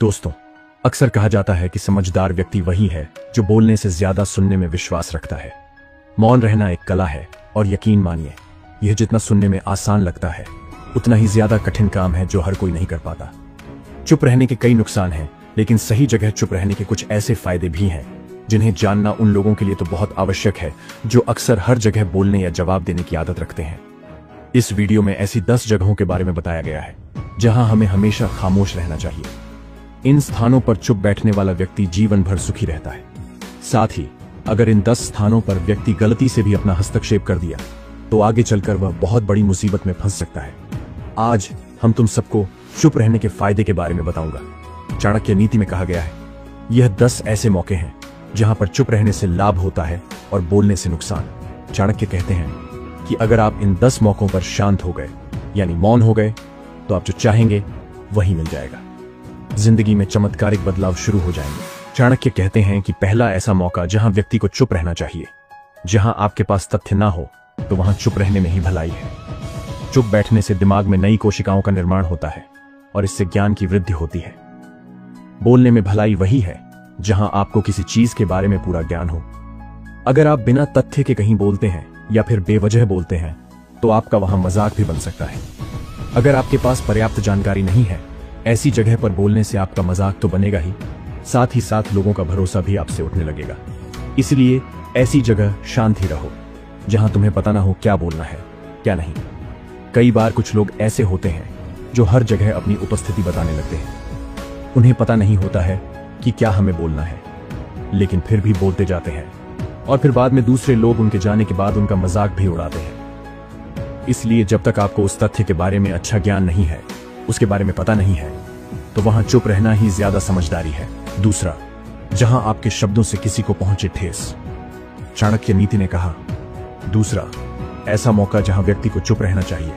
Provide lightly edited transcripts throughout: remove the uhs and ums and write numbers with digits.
दोस्तों, अक्सर कहा जाता है कि समझदार व्यक्ति वही है जो बोलने से ज्यादा सुनने में विश्वास रखता है। मौन रहना एक कला है और यकीन मानिए, यह जितना सुनने में आसान लगता है उतना ही ज्यादा कठिन काम है जो हर कोई नहीं कर पाता। चुप रहने के कई नुकसान हैं, लेकिन सही जगह चुप रहने के कुछ ऐसे फायदे भी हैं जिन्हें जानना उन लोगों के लिए तो बहुत आवश्यक है जो अक्सर हर जगह बोलने या जवाब देने की आदत रखते हैं। इस वीडियो में ऐसी 10 जगहों के बारे में बताया गया है जहां हमें हमेशा खामोश रहना चाहिए। इन स्थानों पर चुप बैठने वाला व्यक्ति जीवन भर सुखी रहता है। साथ ही अगर इन 10 स्थानों पर व्यक्ति गलती से भी अपना हस्तक्षेप कर दिया तो आगे चलकर वह बहुत बड़ी मुसीबत में फंस सकता है। आज हम तुम सबको चुप रहने के फायदे के बारे में बताऊंगा। चाणक्य नीति में कहा गया है, यह 10 ऐसे मौके हैं जहां पर चुप रहने से लाभ होता है और बोलने से नुकसान। चाणक्य कहते हैं कि अगर आप इन 10 मौकों पर शांत हो गए, यानी मौन हो गए, तो आप जो चाहेंगे वही मिल जाएगा। जिंदगी में चमत्कारिक बदलाव शुरू हो जाएंगे। चाणक्य कहते हैं कि पहला ऐसा मौका जहां व्यक्ति को चुप रहना चाहिए। जहां आपके पास तथ्य ना हो तो वहां चुप रहने में ही भलाई है। चुप बैठने से दिमाग में नई कोशिकाओं का निर्माण होता है और इससे ज्ञान की वृद्धि होती है। बोलने में भलाई वही है जहां आपको किसी चीज के बारे में पूरा ज्ञान हो। अगर आप बिना तथ्य के कहीं बोलते हैं या फिर बेवजह बोलते हैं तो आपका वहां मजाक भी बन सकता है। अगर आपके पास पर्याप्त जानकारी नहीं है, ऐसी जगह पर बोलने से आपका मजाक तो बनेगा ही साथ लोगों का भरोसा भी आपसे उठने लगेगा। इसलिए ऐसी जगह शांत ही रहो जहां तुम्हें पता ना हो क्या बोलना है क्या नहीं। कई बार कुछ लोग ऐसे होते हैं जो हर जगह अपनी उपस्थिति बताने लगते हैं। उन्हें पता नहीं होता है कि क्या हमें बोलना है, लेकिन फिर भी बोलते जाते हैं और फिर बाद में दूसरे लोग उनके जाने के बाद उनका मजाक भी उड़ाते हैं। इसलिए जब तक आपको उस तथ्य के बारे में अच्छा ज्ञान नहीं है, उसके बारे में पता नहीं है, तो वहां चुप रहना ही ज्यादा समझदारी है। दूसरा, जहां आपके शब्दों से किसी को पहुंचे ठेस। चाणक्य नीति ने कहा, दूसरा ऐसा मौका जहां व्यक्ति को चुप रहना चाहिए।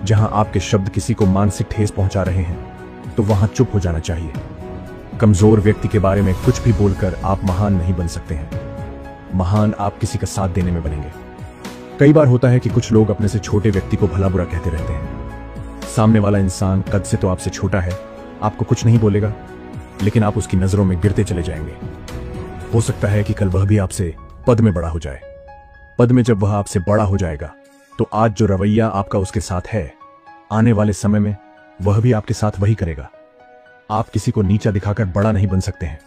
जहां आपके शब्द किसी को मानसिक ठेस पहुंचा रहे हैं तो वहां चुप हो जाना चाहिए। कमजोर व्यक्ति के बारे में कुछ भी बोलकर आप महान नहीं बन सकते हैं। महान आप किसी का साथ देने में बनेंगे। कई बार होता है कि कुछ लोग अपने से छोटे व्यक्ति को भला बुरा कहते रहते हैं। सामने वाला इंसान कद से तो आपसे छोटा है, आपको कुछ नहीं बोलेगा, लेकिन आप उसकी नजरों में गिरते चले जाएंगे। हो सकता है कि कल वह भी आपसे पद में बड़ा हो जाए। पद में जब वह आपसे बड़ा हो जाएगा तो आज जो रवैया आपका उसके साथ है, आने वाले समय में वह भी आपके साथ वही करेगा। आप किसी को नीचा दिखाकर बड़ा नहीं बन सकते हैं।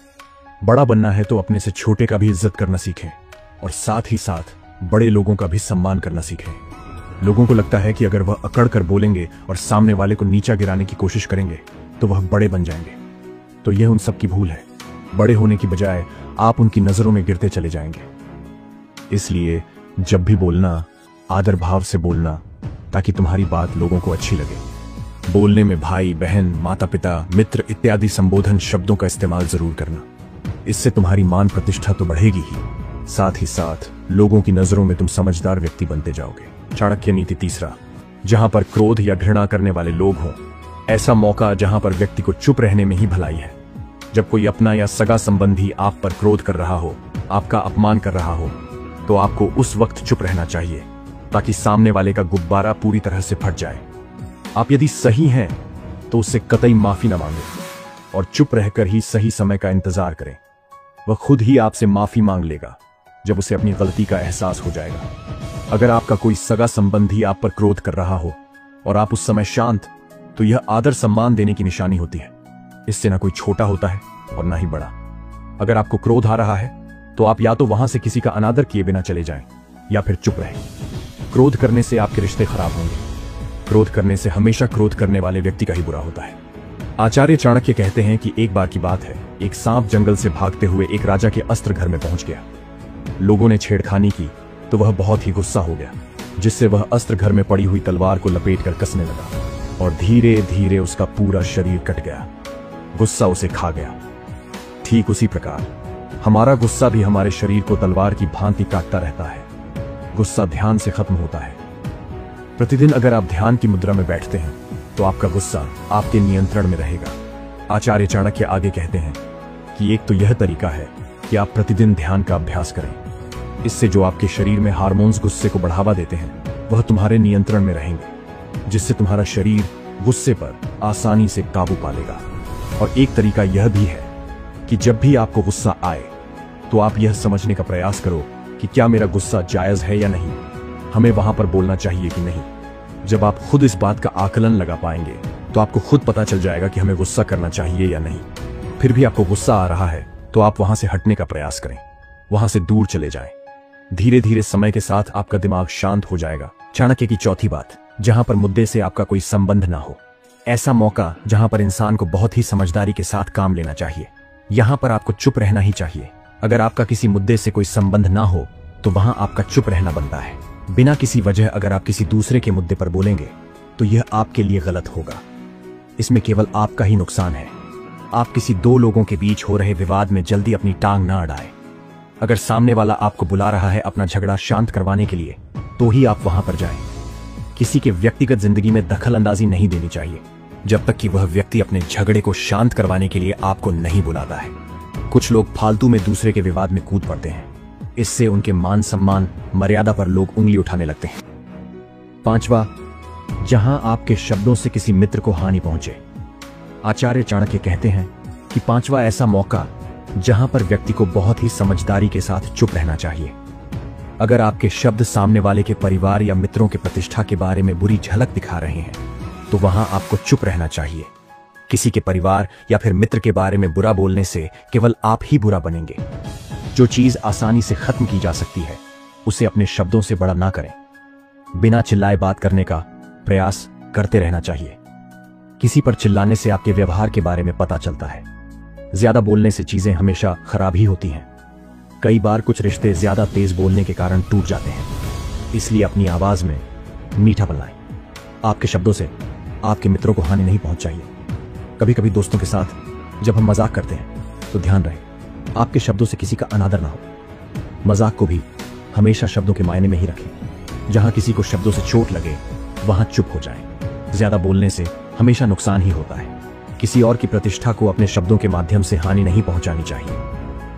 बड़ा बनना है तो अपने से छोटे का भी इज्जत करना सीखें और साथ ही साथ बड़े लोगों का भी सम्मान करना सीखें। लोगों को लगता है कि अगर वह अकड़ कर बोलेंगे और सामने वाले को नीचा गिराने की कोशिश करेंगे तो वह बड़े बन जाएंगे। तो यह उन सबकी भूल है। बड़े होने की बजाय आप उनकी नजरों में गिरते चले जाएंगे। इसलिए जब भी बोलना, आदर भाव से बोलना, ताकि तुम्हारी बात लोगों को अच्छी लगे। बोलने में भाई, बहन, माता पिता, मित्र इत्यादि संबोधन शब्दों का इस्तेमाल जरूर करना। इससे तुम्हारी मान प्रतिष्ठा तो बढ़ेगी ही, साथ ही साथ लोगों की नजरों में तुम समझदार व्यक्ति बनते जाओगे। चाणक्य नीति तीसरा, जहां पर क्रोध या घृणा करने वाले लोग हों। ऐसा मौका जहां पर व्यक्ति को चुप रहने में ही भलाई है। जब कोई अपना या सगा संबंधी आप पर क्रोध कर रहा हो, आपका अपमान कर रहा हो, तो आपको उस वक्त चुप रहना चाहिए ताकि सामने वाले का गुब्बारा पूरी तरह से फट जाए। आप यदि सही हैं तो उससे कतई माफी न मांगे और चुप रहकर ही सही समय का इंतजार करें। वह खुद ही आपसे माफी मांग लेगा जब उसे अपनी गलती का एहसास हो जाएगा। अगर आपका कोई सगा संबंधी आप पर क्रोध कर रहा हो और आप उस समय शांत, तो यह आदर सम्मान देने की निशानी होती है। इससे ना कोई छोटा होता है और ना ही बड़ा। अगर आपको क्रोध आ रहा है तो आप या तो वहां से किसी का अनादर किए बिना चले जाएं या फिर चुप रहें। क्रोध करने से आपके रिश्ते खराब होंगे। क्रोध करने से हमेशा क्रोध करने वाले व्यक्ति का ही बुरा होता है। आचार्य चाणक्य कहते हैं कि एक बार की बात है, एक सांप जंगल से भागते हुए एक राजा के अस्त्र घर में पहुंच गया। लोगों ने छेड़खानी की तो वह बहुत ही गुस्सा हो गया, जिससे वह अस्त्र घर में पड़ी हुई तलवार को लपेट कर कसने लगा और धीरे धीरे उसका पूरा शरीर कट गया। गुस्सा उसे खा गया। ठीक उसी प्रकार हमारा गुस्सा भी हमारे शरीर को तलवार की भांति काटता रहता है। गुस्सा ध्यान से खत्म होता है। प्रतिदिन अगर आप ध्यान की मुद्रा में बैठते हैं तो आपका गुस्सा आपके नियंत्रण में रहेगा। आचार्य चाणक्य आगे कहते हैं कि एक तो यह तरीका है कि आप प्रतिदिन ध्यान का अभ्यास करें। इससे जो आपके शरीर में हार्मोन्स गुस्से को बढ़ावा देते हैं वह तुम्हारे नियंत्रण में रहेंगे, जिससे तुम्हारा शरीर गुस्से पर आसानी से काबू पा लेगा। और एक तरीका यह भी है कि जब भी आपको गुस्सा आए तो आप यह समझने का प्रयास करो कि क्या मेरा गुस्सा जायज है या नहीं, हमें वहां पर बोलना चाहिए कि नहीं। जब आप खुद इस बात का आकलन लगा पाएंगे तो आपको खुद पता चल जाएगा कि हमें गुस्सा करना चाहिए या नहीं। फिर भी आपको गुस्सा आ रहा है तो आप वहां से हटने का प्रयास करें, वहां से दूर चले जाएं। धीरे धीरे समय के साथ आपका दिमाग शांत हो जाएगा। चाणक्य की चौथी बात, जहां पर मुद्दे से आपका कोई संबंध ना हो। ऐसा मौका जहां पर इंसान को बहुत ही समझदारी के साथ काम लेना चाहिए। यहां पर आपको चुप रहना ही चाहिए। अगर आपका किसी मुद्दे से कोई संबंध ना हो तो वहां आपका चुप रहना बनता है। बिना किसी वजह अगर आप किसी दूसरे के मुद्दे पर बोलेंगे तो यह आपके लिए गलत होगा। इसमें केवल आपका ही नुकसान है। आप किसी दो लोगों के बीच हो रहे विवाद में जल्दी अपनी टांग ना अड़ाएं। अगर सामने वाला आपको बुला रहा है अपना झगड़ा शांत करवाने के लिए तो ही आप वहां पर जाएं। किसी के व्यक्तिगत जिंदगी में दखल अंदाजी नहीं देनी चाहिए जब तक कि वह व्यक्ति अपने झगड़े को शांत करवाने के लिए आपको नहीं बुलाता है। कुछ लोग फालतू में दूसरे के विवाद में कूद पड़ते हैं। इससे उनके मान सम्मान मर्यादा पर लोग उंगली उठाने लगते हैं। पांचवा, जहां आपके शब्दों से किसी मित्र को हानि पहुंचे। आचार्य चाणक्य कहते हैं कि पांचवा ऐसा मौका जहां पर व्यक्ति को बहुत ही समझदारी के साथ चुप रहना चाहिए। अगर आपके शब्द सामने वाले के परिवार या मित्रों के प्रतिष्ठा के बारे में बुरी झलक दिखा रहे हैं तो वहां आपको चुप रहना चाहिए। किसी के परिवार या फिर मित्र के बारे में बुरा बोलने से केवल आप ही बुरा बनेंगे। जो चीज आसानी से खत्म की जा सकती है उसे अपने शब्दों से बड़ा ना करें। बिना चिल्लाए बात करने का प्रयास करते रहना चाहिए। किसी पर चिल्लाने से आपके व्यवहार के बारे में पता चलता है। ज्यादा बोलने से चीजें हमेशा खराब ही होती हैं। कई बार कुछ रिश्ते ज्यादा तेज बोलने के कारण टूट जाते हैं। इसलिए अपनी आवाज में मीठा बनाएं। आपके शब्दों से आपके मित्रों को हानि नहीं पहुंच चाहिए। कभी कभी दोस्तों के साथ जब हम मजाक करते हैं तो ध्यान रहे आपके शब्दों से किसी का अनादर ना हो। मजाक को भी हमेशा शब्दों के मायने में ही रखें। जहां किसी को शब्दों से चोट लगे वहां चुप हो जाएं। ज्यादा बोलने से हमेशा नुकसान ही होता है। किसी और की प्रतिष्ठा को अपने शब्दों के माध्यम से हानि नहीं पहुंचानी चाहिए।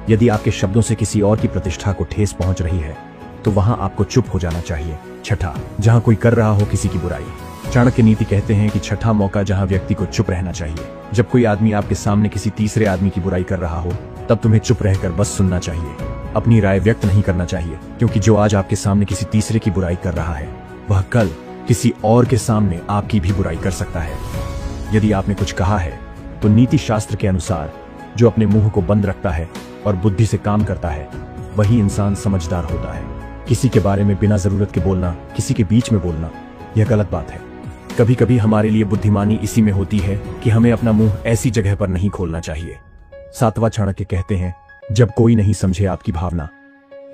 यदि आपके शब्दों से किसी और की प्रतिष्ठा को ठेस पहुंच रही है तो वहां आपको चुप हो जाना चाहिए। छठा, जहां कोई कर रहा हो किसी की बुराई। चाणक्य नीति कहते हैं कि छठा मौका जहां व्यक्ति को चुप रहना चाहिए। जब कोई आदमी आपके सामने किसी तीसरे आदमी की बुराई कर रहा हो तब तुम्हें चुप रहकर बस सुनना चाहिए। अपनी राय व्यक्त नहीं करना चाहिए, क्योंकि जो आज आपके सामने किसी तीसरे की बुराई कर रहा है वह कल किसी और के सामने आपकी भी बुराई कर सकता है। यदि आपने कुछ कहा है तो नीति शास्त्र के अनुसार जो अपने मुंह को बंद रखता है और बुद्धि से काम करता है वही इंसान समझदार होता है। किसी के बारे में बिना जरूरत के बोलना, किसी के बीच में बोलना, यह गलत बात है। कभी कभी हमारे लिए बुद्धिमानी इसी में होती है कि हमें अपना मुंह ऐसी जगह पर नहीं खोलना चाहिए। सातवां, चाणक्य कहते हैं जब कोई नहीं समझे आपकी भावना।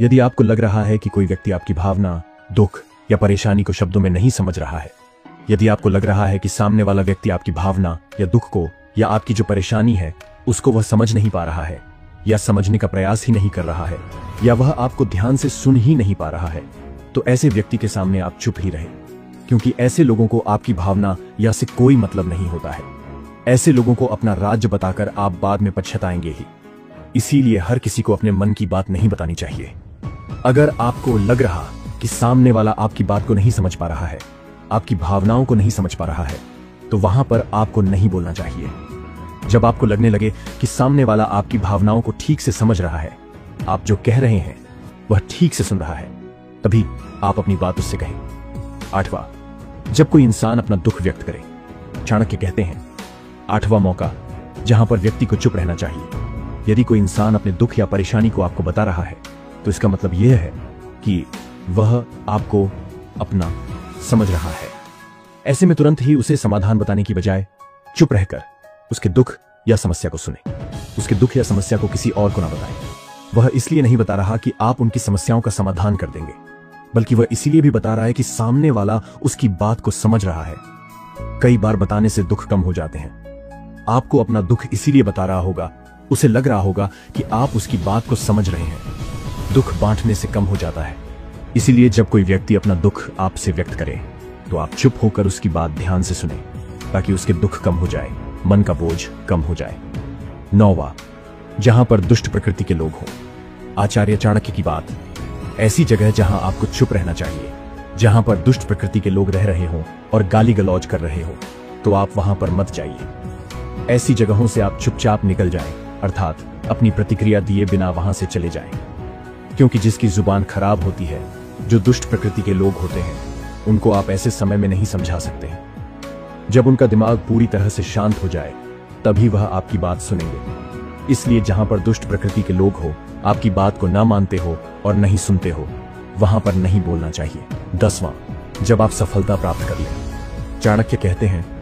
यदि आपको लग रहा है कि कोई व्यक्ति आपकी भावना, दुख या परेशानी को शब्दों में नहीं समझ रहा है, यदि आपको लग रहा है कि सामने वाला व्यक्ति आपकी भावना या दुख को या आपकी जो परेशानी है उसको वह समझ नहीं पा रहा है या समझने का प्रयास ही नहीं कर रहा है या वह आपको ध्यान से सुन ही नहीं पा रहा है, तो ऐसे व्यक्ति के सामने आप चुप ही रहें, क्योंकि ऐसे लोगों को आपकी भावना या से कोई मतलब नहीं होता है। ऐसे लोगों को अपना राज्य बताकर आप बाद में पछताएंगे ही। इसीलिए हर किसी को अपने मन की बात नहीं बतानी चाहिए। अगर आपको लग रहा कि सामने वाला आपकी बात को नहीं समझ पा रहा है, आपकी भावनाओं को नहीं समझ पा रहा है, तो वहां पर आपको नहीं बोलना चाहिए। जब आपको लगने लगे कि सामने वाला आपकी भावनाओं को ठीक से समझ रहा है, आप जो कह रहे हैं वह ठीक से सुन रहा है, तभी आप अपनी बात उससे कहें। आठवां, जब कोई इंसान अपना दुख व्यक्त करे। चाणक्य कहते हैं आठवां मौका जहां पर व्यक्ति को चुप रहना चाहिए। यदि कोई इंसान अपने दुख या परेशानी को आपको बता रहा है तो इसका मतलब यह है कि वह आपको अपना समझ रहा है। ऐसे में तुरंत ही उसे समाधान बताने की बजाय चुप रहकर उसके दुख या समस्या को सुने। उसके दुख या समस्या को किसी और को ना बताएं। वह इसलिए नहीं बता रहा कि आप उनकी समस्याओं का समाधान कर देंगे, बल्कि वह इसीलिए भी बता रहा है कि सामने वाला उसकी बात को समझ रहा है। कई बार बताने से दुख कम हो जाते हैं। आपको अपना दुख इसीलिए बता रहा होगा, उसे लग रहा होगा कि आप उसकी बात को समझ रहे हैं। दुख बांटने से कम हो जाता है। इसीलिए जब कोई व्यक्ति अपना दुख आपसे व्यक्त करे तो आप चुप होकर उसकी बात ध्यान से सुने, ताकि उसके दुख कम हो जाए, मन का बोझ कम हो जाए। नौवां, जहां पर दुष्ट प्रकृति के लोग हों। आचार्य चाणक्य की बात, ऐसी जगह जहां आपको चुप रहना चाहिए, जहां पर दुष्ट प्रकृति के लोग रह रहे हों और गाली गलौज कर रहे हो, तो आप वहां पर मत जाइए। ऐसी जगहों से आप चुपचाप निकल जाएं, अर्थात अपनी प्रतिक्रिया दिए बिना वहां से चले जाएं। क्योंकि जिसकी जुबान खराब होती है, जो दुष्ट प्रकृति के लोग होते हैं, उनको आप ऐसे समय में नहीं समझा सकते। जब उनका दिमाग पूरी तरह से शांत हो जाए, तभी वह आपकी बात सुनेंगे। इसलिए जहां पर दुष्ट प्रकृति के लोग हो, आपकी बात को ना मानते हो और नहीं सुनते हो, वहां पर नहीं बोलना चाहिए। 10वां, जब आप सफलता प्राप्त कर लें। चाणक्य कहते हैं,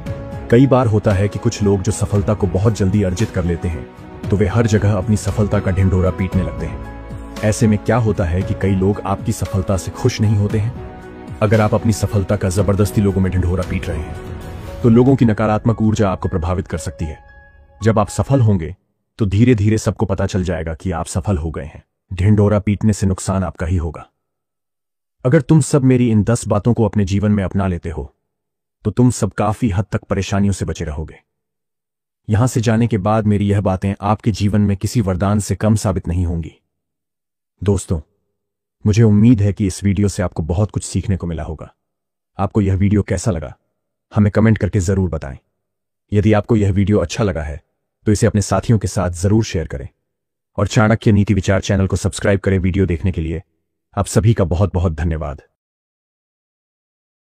कई बार होता है कि कुछ लोग जो सफलता को बहुत जल्दी अर्जित कर लेते हैं, तो वे हर जगह अपनी सफलता का ढिंढोरा पीटने लगते हैं। ऐसे में क्या होता है कि कई लोग आपकी सफलता से खुश नहीं होते हैं। अगर आप अपनी सफलता का जबरदस्ती लोगों में ढिंढोरा पीट रहे हैं, तो लोगों की नकारात्मक ऊर्जा आपको प्रभावित कर सकती है। जब आप सफल होंगे, तो धीरे धीरे सबको पता चल जाएगा कि आप सफल हो गए हैं। ढिंढोरा पीटने से नुकसान आपका ही होगा। अगर तुम सब मेरी इन 10 बातों को अपने जीवन में अपना लेते हो, तो तुम सब काफी हद तक परेशानियों से बचे रहोगे। यहां से जाने के बाद मेरी यह बातें आपके जीवन में किसी वरदान से कम साबित नहीं होंगी। दोस्तों, मुझे उम्मीद है कि इस वीडियो से आपको बहुत कुछ सीखने को मिला होगा। आपको यह वीडियो कैसा लगा, हमें कमेंट करके जरूर बताएं। यदि आपको यह वीडियो अच्छा लगा है, तो इसे अपने साथियों के साथ जरूर शेयर करें और चाणक्य नीति विचार चैनल को सब्सक्राइब करें। वीडियो देखने के लिए आप सभी का बहुत बहुत धन्यवाद।